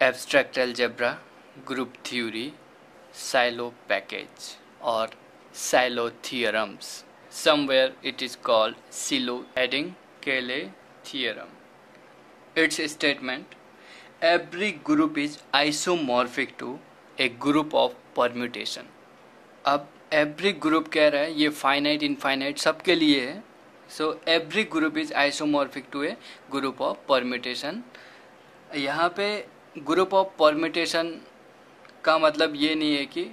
Abstract algebra, group theory, Sylow package और Sylow theorems. Somewhere it is called Silo-Edding-Cayley theorem. Its statement: every group is isomorphic to a group of permutation. अब every group कह रहा है, ये finite infinite सबके लिए है. So every group is isomorphic to a group of permutation. यहाँ पे group of permutation का मतलब ये नहीं है कि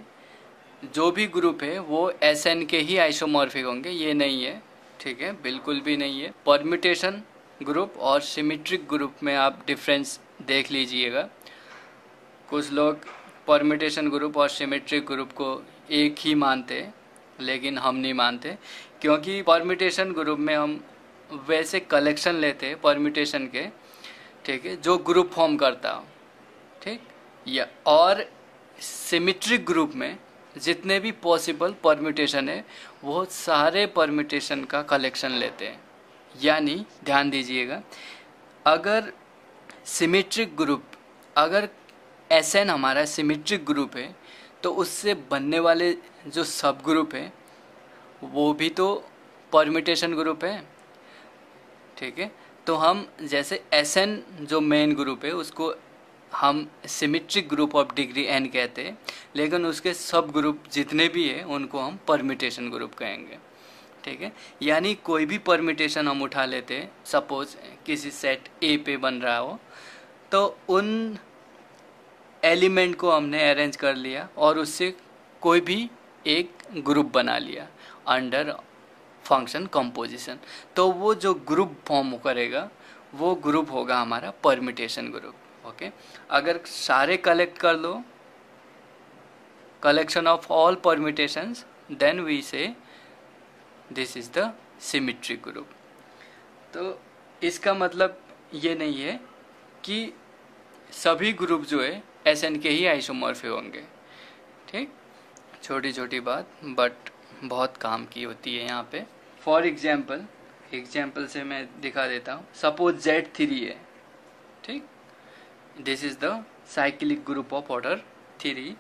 जो भी ग्रुप है वो Sn के ही आइसोमॉर्फिक होंगे, ये नहीं है. ठीक है, बिल्कुल भी नहीं है. परम्यूटेशन ग्रुप और सिमेट्रिक ग्रुप में आप डिफरेंस देख लीजिएगा. कुछ लोग परम्यूटेशन ग्रुप और सिमेट्रिक ग्रुप को एक ही मानते, लेकिन हम नहीं मानते, क्योंकि परम्यूटेशन ग्रुप में हम वैसे कलेक्शन लेते हैं परम्यूटेशन के, ठीक है, जो ग्रुप फॉर्म करता हो. ठीक, या और सिमेट्रिक ग्रुप में जितने भी पॉसिबल परम्यूटेशन है वो सारे परम्यूटेशन का कलेक्शन लेते हैं. यानी ध्यान दीजिएगा, अगर सिमेट्रिक ग्रुप, अगर Sn हमारा सिमेट्रिक ग्रुप है तो उससे बनने वाले जो सब ग्रुप है वो भी तो परम्यूटेशन ग्रुप है. ठीक है, तो हम जैसे Sn जो मेन ग्रुप है उसको हम symmetric group of degree n कहते हैं, लेकिन उसके सब ग्रुप जितने भी हैं उनको हम परम्यूटेशन ग्रुप कहेंगे. ठीक है, यानी कोई भी परम्यूटेशन हम उठा लेते हैं, सपोज किसी सेट A पे बन रहा हो, तो उन एलिमेंट को हमने अरेंज कर लिया और उससे कोई भी एक ग्रुप बना लिया अंडर फंक्शन कंपोजिशन, तो वो जो ग्रुप फॉर्म करेगा वो ग्रुप होगा हमारा परम्यूटेशन ग्रुप. ओके, अगर सारे कलेक्ट कर लो, collection of all permutations, then we say this is the symmetric group. तो इसका मतलब ये नहीं है कि सभी ग्रुप जो है Sn के ही आइसोमॉर्फिक होंगे. ठीक, छोटी छोटी बात बट बहुत काम की होती है यहाँ पे. फॉर एग्जाम्पल से मैं दिखा देता हूँ. सपोज Z3 है. ठीक, this is the cyclic group of order 3.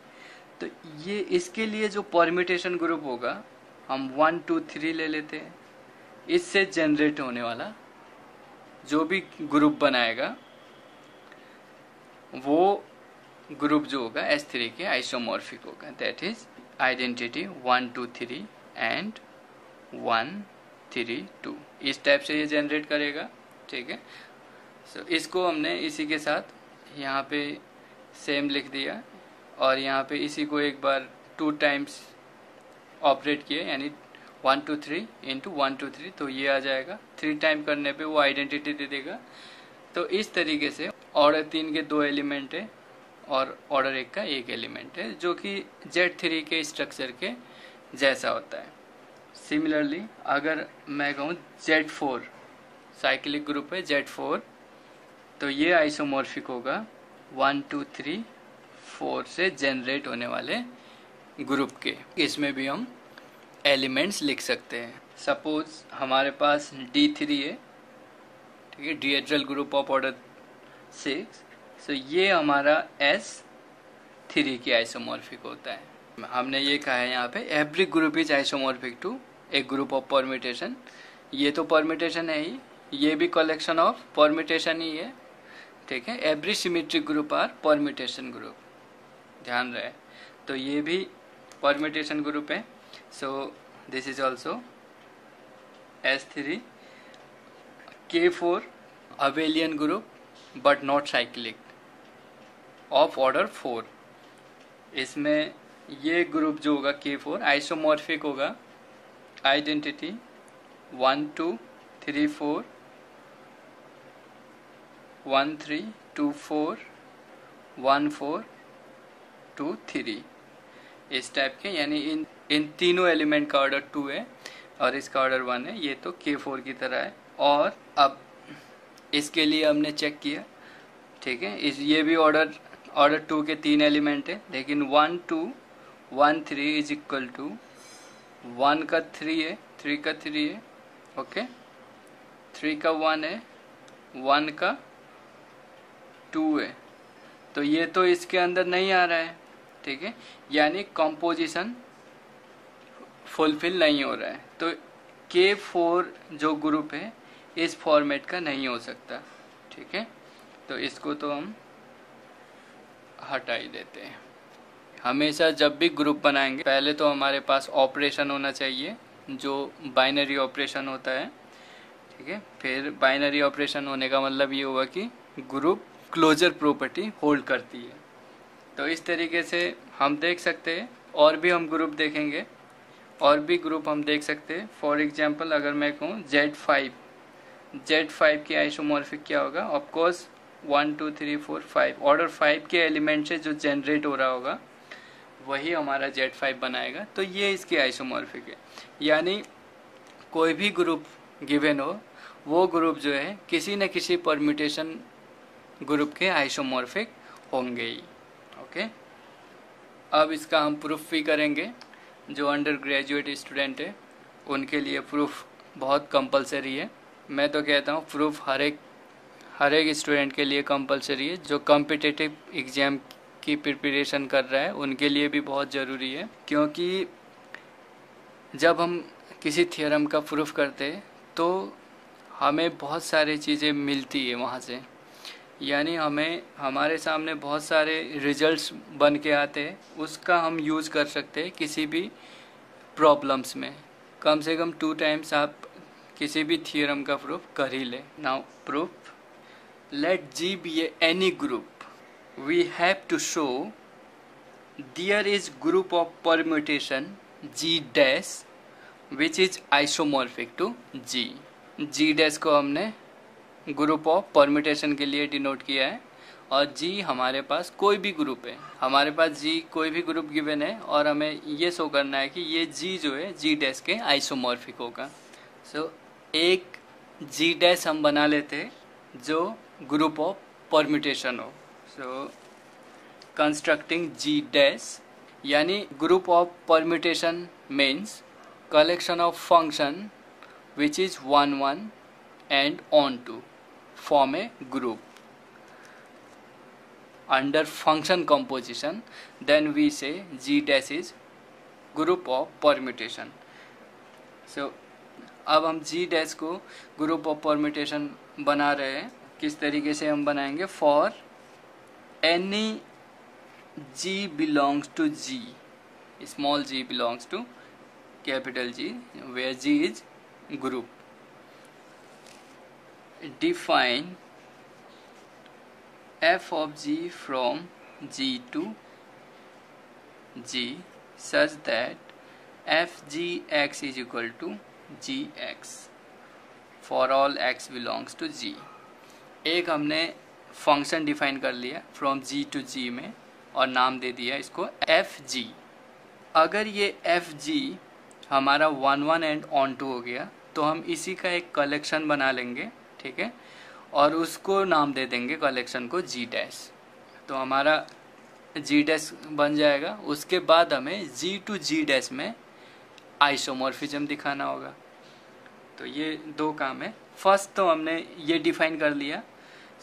तो ये इसके लिए जो परम्यूटेशन ग्रुप होगा हम 1 2 3 ले लेते हैं. इससे जनरेट होने वाला जो भी ग्रुप बनाएगा वो ग्रुप जो होगा S3 के आइसोमॉर्फिक होगा. That is identity 1 2 3 and 1 3 2. इस टाइप से ये जनरेट करेगा. ठीक है, सो इसको हमने इसी के साथ यहाँ पे सेम लिख दिया और यहाँ पे इसी को एक बार 2 टाइम्स ऑपरेट किए, यानी 1 2 3 इंटू 1 2 3, तो ये आ जाएगा. 3 टाइम करने पे वो आइडेंटिटी दे देगा. तो इस तरीके से ऑर्डर 3 के 2 एलिमेंट है और ऑर्डर 1 का 1 एलिमेंट है, जो कि Z3 के स्ट्रक्चर के जैसा होता है. सिमिलरली अगर मैं कहूँ Z4 साइक्लिक ग्रुप है Z4, तो ये आइसोमॉर्फिक होगा 1 2 3 4 से जनरेट होने वाले ग्रुप के. इसमें भी हम एलिमेंट्स लिख सकते हैं. सपोज हमारे पास D3 है. ठीक है, डिहेड्रल ग्रुप ऑफ ऑर्डर 6. सो ये हमारा S3 की आइसोमॉर्फिक होता है. हमने ये कहा है यहाँ पे every group is isomorphic to a group of permutation. ये तो परम्यूटेशन है ही, ये भी कलेक्शन ऑफ परम्यूटेशन ही है. ठीक है, every symmetric group are permutation group, ध्यान रहे. तो ये भी परम्यूटेशन ग्रुप है. सो this is also S3. K4 abelian group but not cyclic of order 4. इसमें ये ग्रुप जो होगा K4 आइसोमॉर्फिक होगा. आइडेंटिटी 1 2 3 4 1 3 2 4 1 4 2 3, इस टाइप के. यानी इन तीनों एलिमेंट का ऑर्डर 2 है और इसका ऑर्डर 1 है. ये तो K4 की तरह है. और अब इसके लिए हमने चेक किया. ठीक है, ये भी ऑर्डर 2 के 3 एलिमेंट है, लेकिन 1 2 1 3 इज इक्वल टू 1 का 3 है, 3 का 3 है. ओके, 3 का 1 है, 1 का 2 है. तो ये तो इसके अंदर नहीं आ रहा है, ठीक है, यानी कंपोजिशन फुलफिल नहीं हो रहा है। तो K4 जो ग्रुप है इस फॉर्मेट का नहीं हो सकता, ठीक है। तो इसको तो हम हटा ही देते हैं। हमेशा जब भी ग्रुप बनाएंगे पहले तो हमारे पास ऑपरेशन होना चाहिए जो बाइनरी ऑपरेशन होता है, ठीक है। फिर बाइनरी ऑपरेशन होने का मतलब ये हुआ कि ग्रुप क्लोजर प्रॉपर्टी होल्ड करती है। तो इस तरीके से हम देख सकते हैं, और भी हम ग्रुप देखेंगे, और भी ग्रुप हम देख सकते हैं। फॉर एग्जांपल अगर मैं कहूँ Z5 की आइसोमॉर्फिक क्या होगा, ऑफ कोर्स 1 2 3 4 5 ऑर्डर 5 के एलिमेंट से जो जनरेट हो रहा होगा वही हमारा Z5 बनाएगा। तो ये इसकी आइसोमॉर्फिक है, यानी कोई भी ग्रुप गिवन हो वो ग्रुप जो है किसी न किसी परम्यूटेशन ग्रुप के आइसोमॉर्फिक होंगे ही, ओके। अब इसका हम प्रूफ भी करेंगे। जो अंडर ग्रेजुएट स्टूडेंट है उनके लिए प्रूफ बहुत कंपलसरी है। मैं तो कहता हूँ प्रूफ हर एक स्टूडेंट के लिए कंपलसरी है। जो कॉम्पिटिटिव एग्जाम की प्रिपरेशन कर रहा है उनके लिए भी बहुत ज़रूरी है, क्योंकि जब हम किसी थ्योरम का प्रूफ करते हैं तो हमें बहुत सारी चीज़ें मिलती है वहाँ से, यानी हमें हमारे सामने बहुत सारे रिजल्ट्स बन के आते हैं, उसका हम यूज़ कर सकते हैं किसी भी प्रॉब्लम्स में। कम से कम 2 टाइम्स आप किसी भी थ्योरम का प्रूफ कर ही ले। Now proof, let G be any group, we have to show there is group of permutation G dash which is isomorphic to G। G dash को हमने ग्रुप ऑफ परम्यूटेशन के लिए डिनोट किया है, और G हमारे पास कोई भी ग्रुप है। हमारे पास G कोई भी ग्रुप गिवन है और हमें ये शो करना है कि ये G जो है G डैश के आइसोमॉर्फिक होगा। सो एक G डैश हम बना लेते हैं जो ग्रुप ऑफ परम्यूटेशन हो। सो कंस्ट्रक्टिंग G डैश, यानी group of permutation means collection of function which is 1 1 and on to form a group under function composition, then we say G dash is group of permutation। So अब हम G dash को group of permutation बना रहे हैं। किस तरीके से हम बनाएंगे, for any G belongs to G, small g belongs to capital G, where G is group, define f of G from G to G such that fgx is equal to gx for all x belongs to G। एक हमने function define कर लिया from G to G में और नाम दे दिया इसको fg। अगर ये fg हमारा 1 1 एंड ऑन टू हो गया तो हम इसी का एक कलेक्शन बना लेंगे, ठीक है, और उसको नाम दे देंगे कलेक्शन को G डैश। तो हमारा G डैश बन जाएगा। उसके बाद हमें G to G डैश में आइसोमॉर्फिज्म दिखाना होगा। तो ये 2 काम है। फर्स्ट तो हमने ये डिफाइन कर लिया।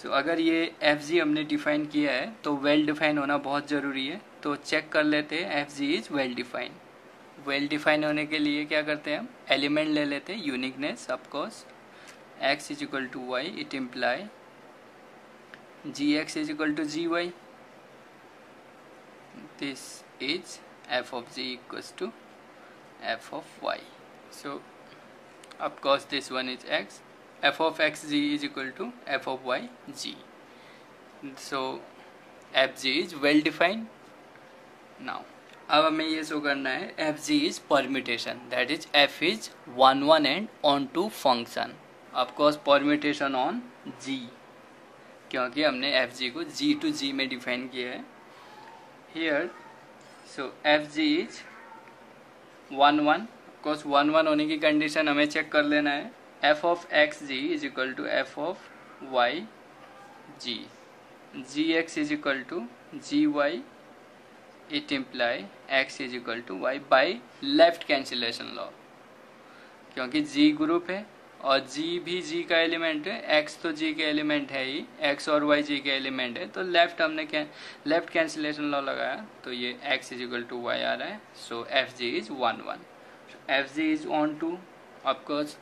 सो अगर ये fg हमने डिफाइन किया है तो वेल डिफाइन होना बहुत ज़रूरी है। तो चेक कर लेते हैं fg is well define. Well define होने के लिए क्या करते हैं, हम एलिमेंट ले लेते हैं, uniqueness of course, x is equal to y, it imply gx is equal to gy, this is f of g equals to f of y। so of course this one is x, f of xg is equal to f of y g, so fg is well defined। now अब हमें ये show करना है fg is permutation, that is f is 1 1 and onto function, of course permutation on g, क्योंकि हमने fg को g to g में define किया है here. So fg is 1 1, of course 1 1 होने की कंडीशन हमें चेक कर लेना है। f of xg is equal to f of y g, gx is equal to gy, it imply x is equal to y by left cancellation law, क्योंकि G group है और g भी g का element है, x तो g के element है ही, x और y g के एलिमेंट है, तो लेफ्ट हमने लेफ्ट कैंसिलेशन लॉ लगाया तो ये x is equal to y आ रहा है. So F ji is 1 1. F ji is onto of course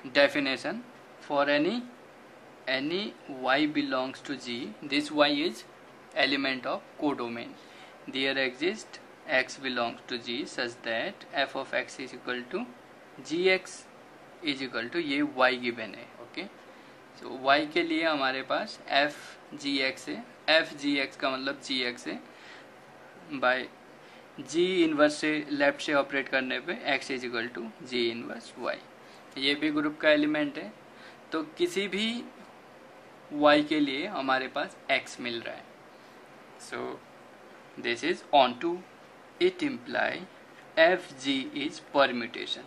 definition for any y belongs to g, this y is element of codomain. There exists x belongs to g such that f of x is equal to gx is equal to ये y given है. Okay, so y के लिए हमारे पास f g x है. f g x का मतलब g x है, बाय g इनवर्स से लेफ्ट से ऑपरेट करने पे x is equal to g inverse y. ये भी ग्रुप का एलिमेंट है, तो किसी भी y के लिए हमारे पास x मिल रहा है. सो this is onto it imply f ji is permutation.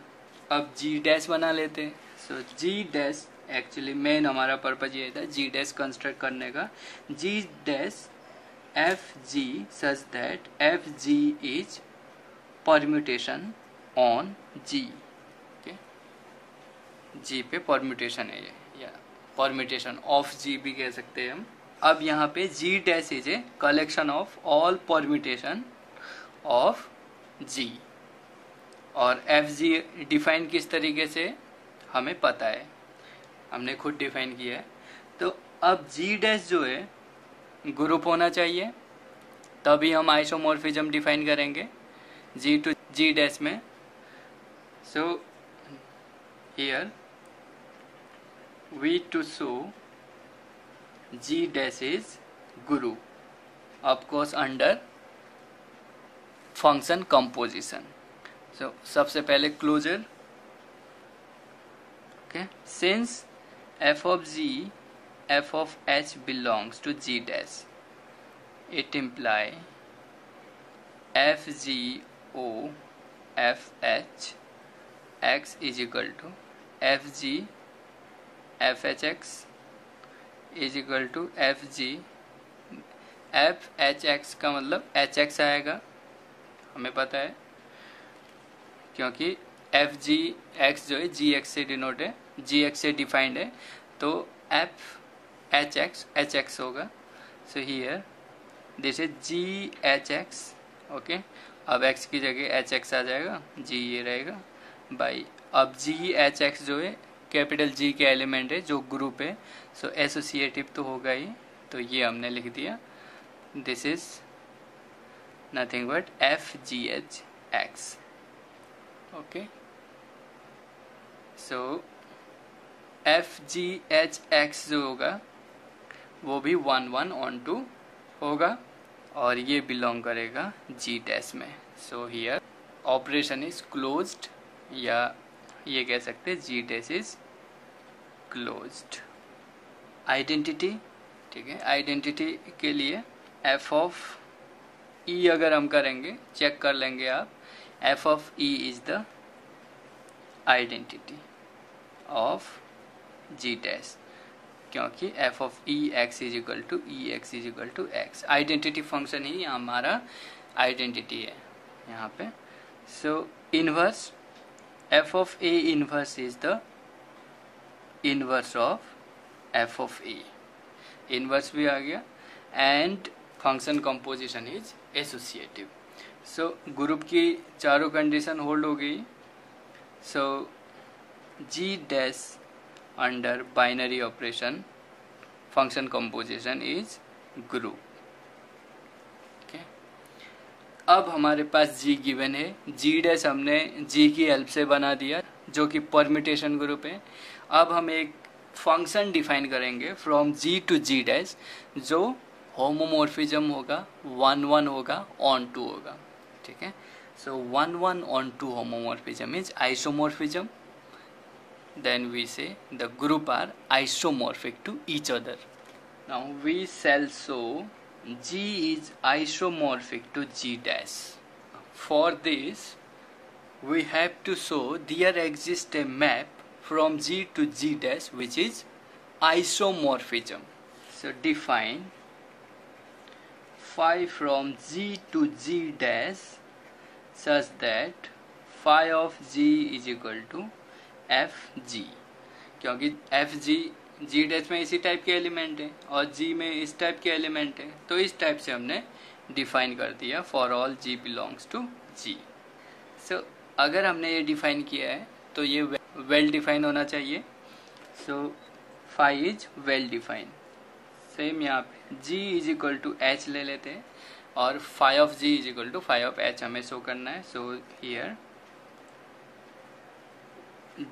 अब g डैश बना लेते हैं. So g dash actually main हमारा पर्पज ये था g डैश कंस्ट्रक्ट करने का. g dash f g such that f ji is permutation on g. Okay, g पे परम्यूटेशन है ये, या परम्यूटेशन ऑफ g भी कह सकते हैं हम. अब यहाँ पे g dash is a collection of all permutation of g. और एफ जी डिफाइन किस तरीके से हमें पता है, हमने खुद डिफाइन किया है. तो अब जी डैश जो है ग्रुप होना चाहिए, तभी हम आइसोमॉर्फिज्म डिफाइन करेंगे जी टू जी डैश में. So here we to show g dash is group, of course under function composition. So, सबसे पहले closure. Okay, since f of g f of h belongs to g dash, it imply f g o f h x is equal to f g f h x is equal to f g f h x का मतलब h x आएगा, हमें पता है, क्योंकि F G x जो है जी x से डिनोट है, जी एक्स से डिफाइंड है, तो एफ एच एक्स होगा. So here this is ji H x. Okay, अब एक्स की जगह एच एक्स आ जाएगा, जी ये रहेगा बाई. अब जी एच एक्स जो है कैपिटल जी के एलिमेंट है जो ग्रुप है, सो एसोसिएटिव तो होगा ही, तो ये हमने लिख दिया. This is nothing but F G H x. Okay, so F ji H x जो होगा वो भी 1 1 ऑन टू होगा, और ये बिलोंग करेगा जी डैश में. So here operation is closed, या ये कह सकते हैं जी डैश इज क्लोज्ड. आइडेंटिटी, ठीक है, आइडेंटिटी के लिए एफ ऑफ ई अगर हम करेंगे, चेक कर लेंगे आप, f of e is the identity of g dash, क्योंकि f of e x is equal to e x is equal to x. Identity function ही हमारा आइडेंटिटी है यहाँ पे. So inverse f of a inverse is the inverse of f of a. इनवर्स भी आ गया, and function composition is associative. So group की चारों कंडीशन होल्ड हो गई. So G dash under binary operation function composition is group. Okay, अब हमारे पास जी गिवन है, जी डैश हमने जी की हेल्प से बना दिया जो कि परम्यूटेशन ग्रुप है. अब हम एक फंक्शन डिफाइन करेंगे from G to ji dash जो होमोमॉर्फिज्म होगा, 1 1 होगा, ऑन टू होगा. ठीक है, so 1 1 onto homomorphism is isomorphism. Then we say the group are isomorphic to each other. Now we shall show G is isomorphic to G dash. For this we have to show there exists a map from G to G dash which is isomorphism. So define phi from G to G dash such that phi of G is equal to Fg. क्योंकि F G जी dash में इसी type के element है और जी में इस type के element है, तो इस टाइप से हमने डिफाइन कर दिया for all G belongs to G. So अगर हमने ये डिफाइन किया है तो ये वेल डिफाइन होना चाहिए। So phi is well define. Same यहाँ पे g is equal to h ले लेते हैं और phi of g is equal to phi of h हमें शो करना है। So here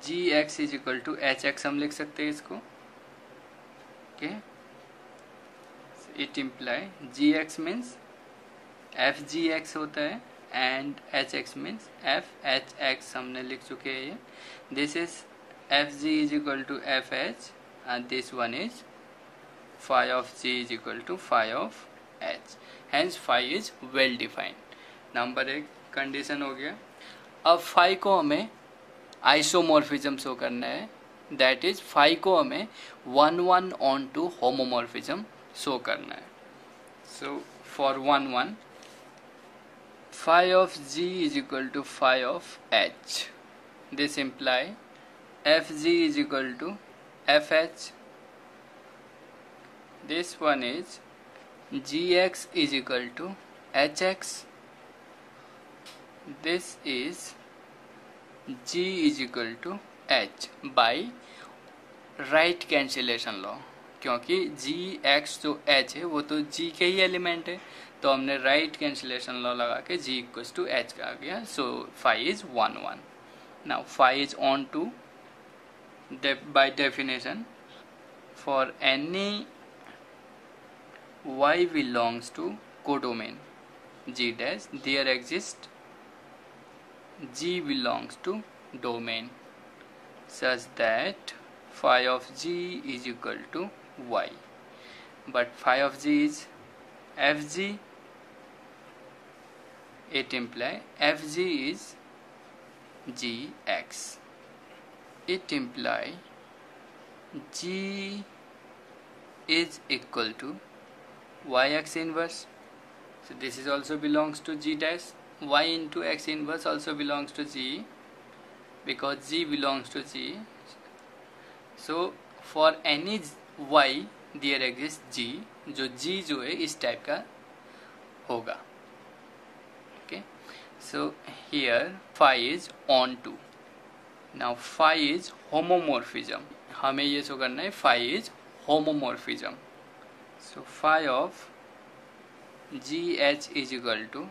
gx is equal to hx हम लिख सकते हैं इसको। Okay, it imply gx means fgx होता है एंड hx मीन्स fhx हमने लिख चुके हैं ये। This is fg is equal to fh and this one is phi of g is equal to phi of h, hence phi is well defined। Number एक condition हो गया। अब phi को हमें आइसोमॉर्फिज्म शो करना है, दैट इज phi को हमें 1 1 ऑन टू होमोमॉर्फिज्म शो करना है। So for 1 1 phi of g is equal to phi of h, this imply fg is equal to fh, this one is gx is equal to hx, this is g is equal to h by right cancellation law, क्योंकि gx जो h है वो तो g के ही element है, तो हमने right cancellation law लगा के g इक्वल्स टू h का आ गया। So phi is 1 1। Now phi is onto by definition for any y belongs to codomain g dash there exists g belongs to domain such that phi of g is equal to y, but phi of g is fg, it implies fg is gx, it implies g is equal to yx inverse, so this is also belongs to g dash, y into x inverse also belongs to g because g belongs to g, so for any y there exists g, जो g जो है इस type का होगा। okay, so here phi is on to। Now phi is homomorphism, हमें ये show करना है phi is homomorphism. So phi of g h is equal to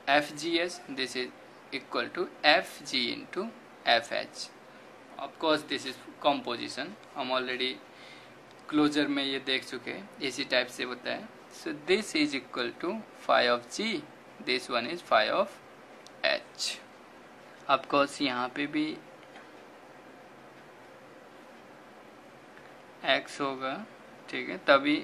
f g s, this is equal to f g into f h. Of course this is composition, हम already closure में ये देख चुके हैं, इसी टाइप से होता है। सो this is equal to phi of g, this one is phi of h. Of course यहाँ पे भी x होगा, ठीक है, तभी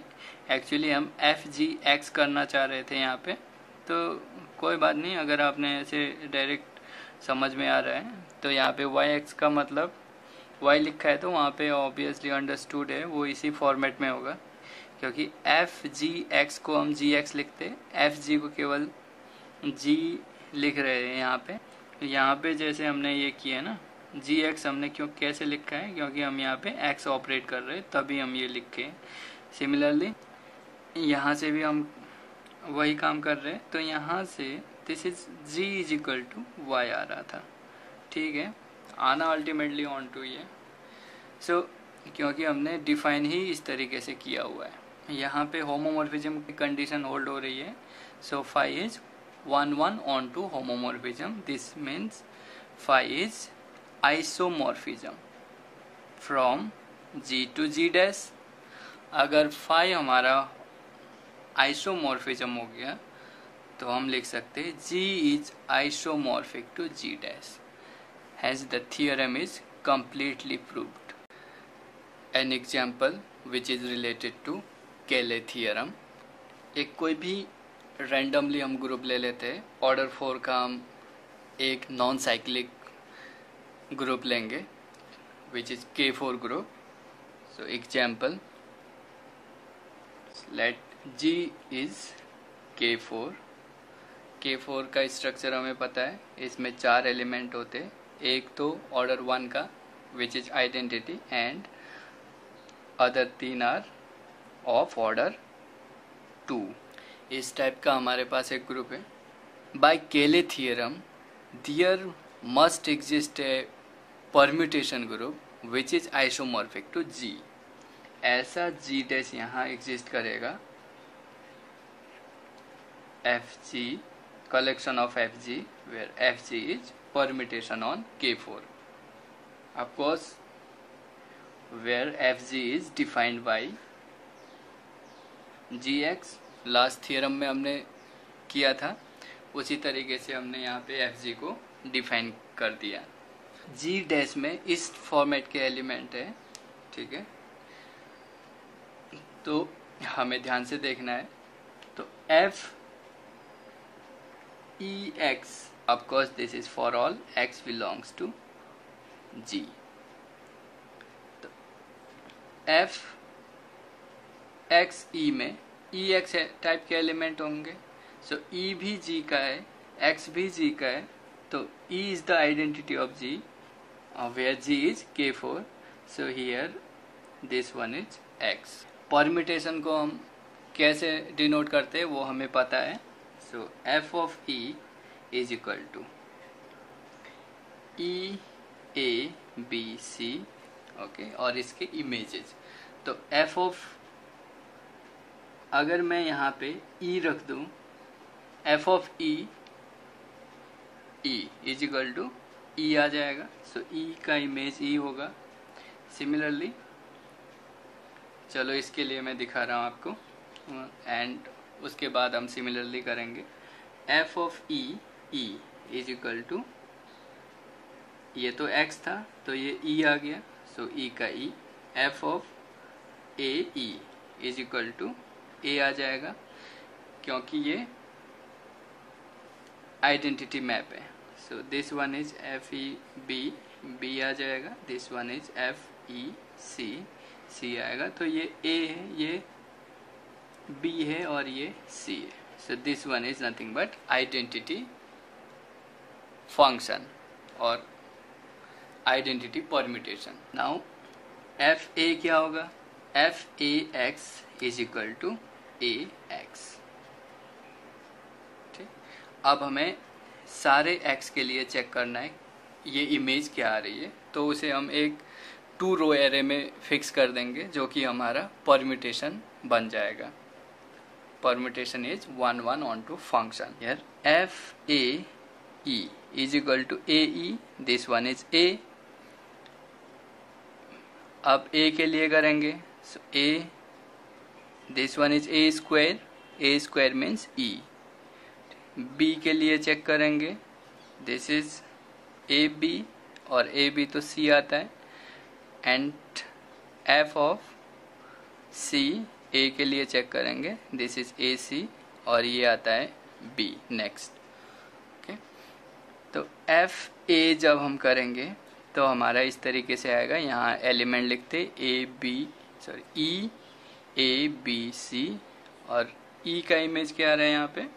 एक्चुअली हम एफ जी एक्स करना चाह रहे थे यहाँ पे, तो कोई बात नहीं, अगर आपने ऐसे डायरेक्ट समझ में आ रहा है तो यहाँ पे वाई एक्स का मतलब y लिखा है तो वहाँ पे ऑब्वियसली अंडरस्टूड है, वो इसी फॉर्मेट में होगा, क्योंकि एफ जी एक्स को हम जी एक्स लिखते, एफ जी को केवल g लिख रहे हैं यहाँ पे। यहाँ पे जैसे हमने ये किया ना, जी एक्स हमने क्यों कैसे लिखा है, क्योंकि हम यहाँ पे एक्स ऑपरेट कर रहे हैं तभी हम ये लिखे। सिमिलरली यहाँ से भी हम वही काम कर रहे हैं, तो यहाँ से this is G is equal to Y आ रहा था, ठीक है, आना अल्टीमेटली ऑन टू ये। सो क्योंकि हमने डिफाइन ही इस तरीके से किया हुआ है, यहाँ पे होमोमॉर्फिज्म की कंडीशन होल्ड हो रही है। So phi is 1 1 on to homomorphism, this means phi is isomorphism from g to g dash। अगर phi हमारा आइसोमॉर्फिज्म हो गया तो हम लिख सकते हैं g is isomorphic to g dash, hence the theorem is completely proved। An example which is related to Cayley theorem, एक कोई भी रैंडमली हम ग्रुप ले लेते हैं, ऑर्डर 4 का हम एक नॉन साइक्लिक ग्रुप लेंगे which is K4 group. So example, let G is K4। K4 का स्ट्रक्चर हमें पता है, इसमें 4 एलिमेंट होते, एक तो ऑर्डर 1 का which is identity, and other 3 are of order 2। इस टाइप का हमारे पास एक ग्रुप है। By Cayley theorem there must exist a permutation group which is isomorphic to G। ऐसा G डैश यहाँ एग्जिस्ट करेगा, FG collection of FG where FG is permutation on K4, of course where FG is defined by GX। Last theorem में हमने किया था, उसी तरीके से हमने यहाँ पे FG को डिफाइन कर दिया। G डैश में इस फॉर्मेट के एलिमेंट है, ठीक है, तो हमें ध्यान से देखना है। तो F EX, of course this is for all X belongs to G। तो F X E में EX टाइप के एलिमेंट होंगे, सो E भी G का है, X भी G का है, तो E is the identity of G where G is K4, so here this one is X। Permutation को हम कैसे डिनोट करते हैं वो हमें पता है। So f of E is equal to E A B C, okay, और इसके इमेजेस। तो f of, अगर मैं यहाँ पे E रख दूं, f of E is equal to E आ जाएगा, सो E का इमेज E होगा। सिमिलरली चलो इसके लिए मैं दिखा रहा हूँ आपको, एंड उसके बाद हम सिमिलरली करेंगे। f of E is equal to, ये तो x था तो ये E आ गया, सो E का E। f ऑफ A E is equal to A आ जाएगा, क्योंकि ये आइडेंटिटी मैप है। सो this one is F E B, B आ जाएगा, this one is F E C, C आएगा। तो ये A है, ये B है और ये C है। सो this one is nothing but identity function और identity permutation. Now F A क्या होगा, F A X is equal to A X. ठीक, अब हमें सारे x के लिए चेक करना है ये इमेज क्या आ रही है, तो उसे हम एक 2 रो एरे में फिक्स कर देंगे, जो कि हमारा परम्यूटेशन बन जाएगा। Permutation is 1 1 onto function. Here f a e is equal to a e, this one is a। अब a के लिए करेंगे, so a, this one is a square means e। b के लिए चेक करेंगे, this is a b, और a b तो c आता है, and f of c A के लिए चेक करेंगे, दिस इज ए सी, और ये आता है B नेक्स्ट। ओके, तो एफ ए जब हम करेंगे तो हमारा इस तरीके से आएगा। यहाँ एलिमेंट लिखते ई ए बी सी, और E का इमेज क्या आ रहा है, यहाँ पे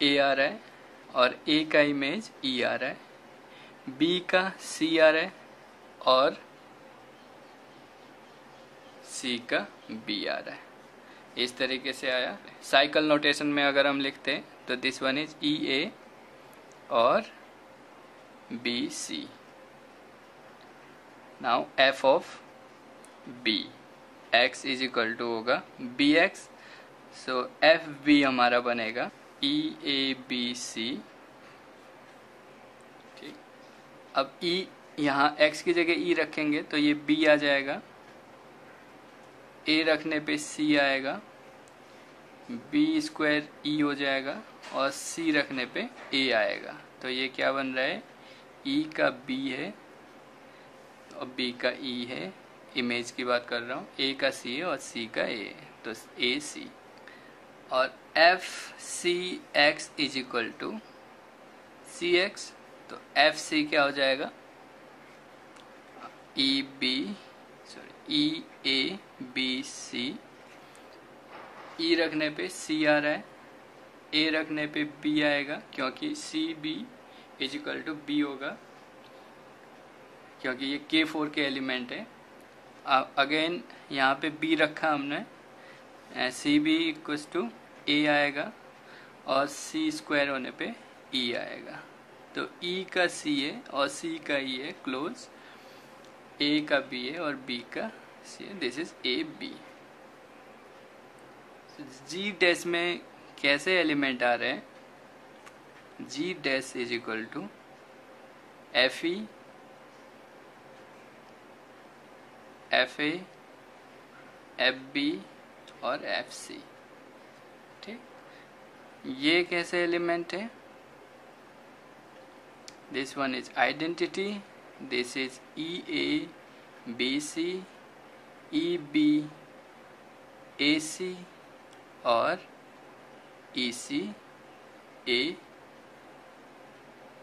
A आ रहा है, और A का इमेज E आ रहा है, B का C आ रहा है, और C का B आ रहा है। इस तरीके से आया। साइकिल नोटेशन में अगर हम लिखते हैं तो this one is E a और b c. Now f of b x is equal to होगा b x, so f b हमारा बनेगा ई ए बी सी। ठीक, अब E यहाँ x की जगह E रखेंगे तो ये B आ जाएगा, A रखने पे C आएगा, B स्क्वायर E हो जाएगा, और C रखने पे A आएगा। तो ये क्या बन रहा है, E का B है और B का E है, इमेज की बात कर रहा हूँ, A का C है और C का A है, तो AC। और F c x is equal to c x, तो एफ सी क्या हो जाएगा, ई ए बी सी। ई रखने पे सी आ रहा है, ए रखने पे बी आएगा, क्योंकि c b is equal to b होगा। क्योंकि ये K4 के एलिमेंट है। अगेन यहाँ पे B रखा हमने, सी बी इक्वल्स टू ए आएगा और C स्क्वायर होने पे E आएगा। तो E का C है और C का E है क्लोज, A का B है और B का C है, this is A B. G dash में कैसे एलिमेंट आ रहे हैं, G dash is equal to F E F A F B और एफ सी। ठीक, ये कैसे एलिमेंट है, this one is identity, this is E A B C E B A C और ई सी ए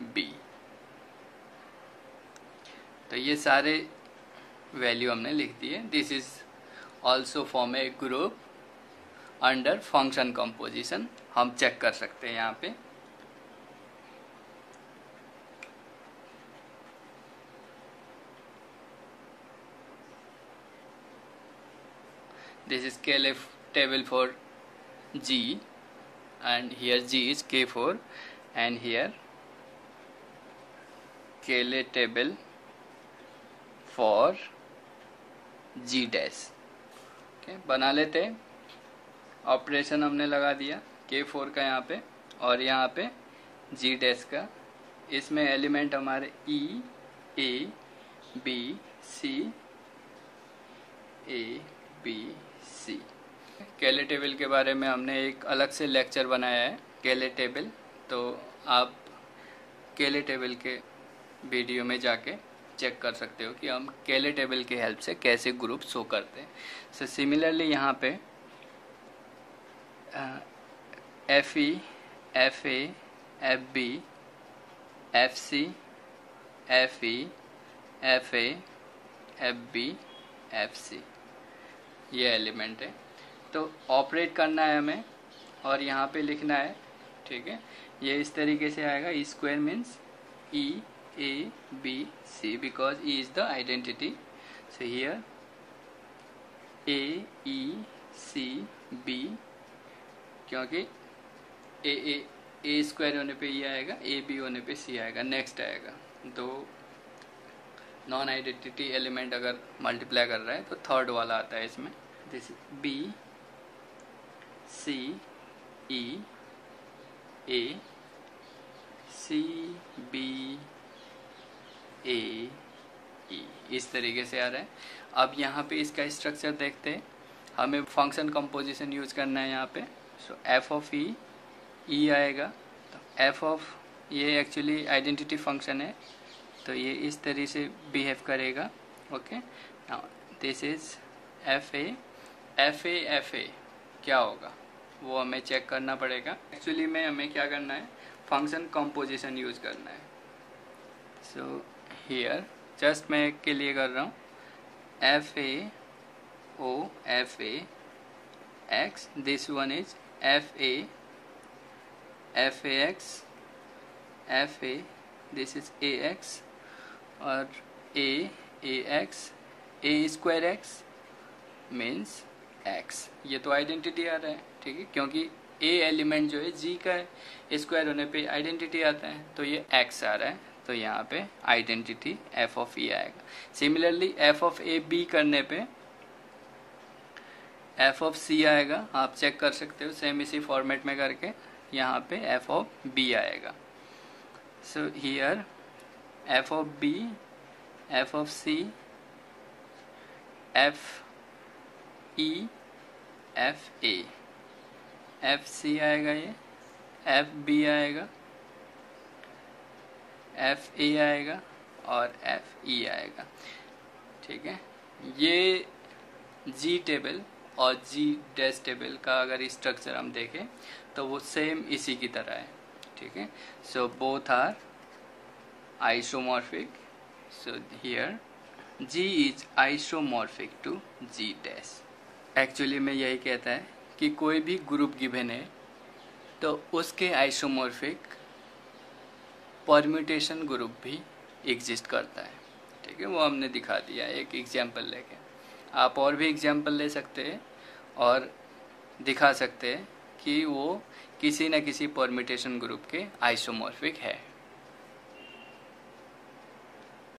बी। तो ये सारे value हमने लिख दिए। This is also form A group under function composition, हम चेक कर सकते हैं यहाँ पे। This is Cayley table for G and here G is K4 and here Cayley table for G dash। okay, बना लेते हैं। ऑपरेशन हमने लगा दिया K4 का यहाँ पे और यहाँ पे G डैश का। इसमें एलिमेंट हमारे E A B C A B C। केले टेबल के बारे में हमने एक अलग से लेक्चर बनाया है, केले टेबल, तो आप केले टेबल के वीडियो में जाके चेक कर सकते हो कि हम केले टेबल की हेल्प से कैसे ग्रुप शो करते हैं। सो सिमिलरली यहाँ पे f E F A F b f c f E F A F b f c, ये एलिमेंट है। तो ऑपरेट करना है हमें और यहाँ पे लिखना है। ठीक है, ये इस तरीके से आएगा, E square means E A B C because E is the identity. So here A E C B, क्योंकि ए स्क्वायर होने पे ई आएगा, ए बी होने पे सी आएगा। नेक्स्ट आएगा, दो नॉन आइडेंटिटी एलिमेंट अगर मल्टीप्लाई कर रहा है तो थर्ड वाला आता है इसमें। This B C E A C B A E, इस तरीके से आ रहा है। अब यहाँ पे इसका स्ट्रक्चर देखते हैं। हमें फंक्शन कंपोजिशन यूज करना है यहाँ पे। सो एफ ऑफ ई, ई आएगा तो एफ ऑफ, ये एक्चुअली आइडेंटिटी फंक्शन है तो ये इस तरह से बिहेव करेगा। Okay, now this is f A F A F A, क्या होगा वो हमें चेक करना पड़ेगा। एक्चुअली में हमें क्या करना है, फंक्शन कंपोजिशन यूज करना है। सो हियर जस्ट मैं एक के लिए कर रहा हूँ, f a o f A x, this one is f A x f a, this is a x और a x, a square x means x. ये तो आइडेंटिटी आ रहा है, ठीक है, क्योंकि ए एलिमेंट जो है जी का है, स्क्वायर होने पे आइडेंटिटी आता है तो ये एक्स आ रहा है, तो यहाँ पे आइडेंटिटी एफ ऑफ ई आएगा। Similarly f of a b करने पे एफ ऑफ सी आएगा, आप चेक कर सकते हो सेम इसी फॉर्मेट में करके, यहाँ पे एफ ऑफ बी आएगा। So here f of b, f of c, f E, F A, f c आएगा, ये एफ बी आएगा, एफ ए आएगा और एफ ई आएगा। ठीक है, ये जी टेबल और जी डैश टेबल का अगर स्ट्रक्चर हम देखें तो वो सेम इसी की तरह है। ठीक है, so both are isomorphic. So here G is isomorphic to G dash। Actually में यही कहता है कि कोई भी ग्रुप गिवन है तो उसके आइसोमॉर्फिक परम्यूटेशन ग्रुप भी एग्जिस्ट करता है। ठीक है, वो हमने दिखा दिया एक एग्जाम्पल लेके। आप और भी एग्जाम्पल ले सकते हैं और दिखा सकते हैं कि वो किसी न किसी परम्यूटेशन ग्रुप के आइसोमॉर्फिक है।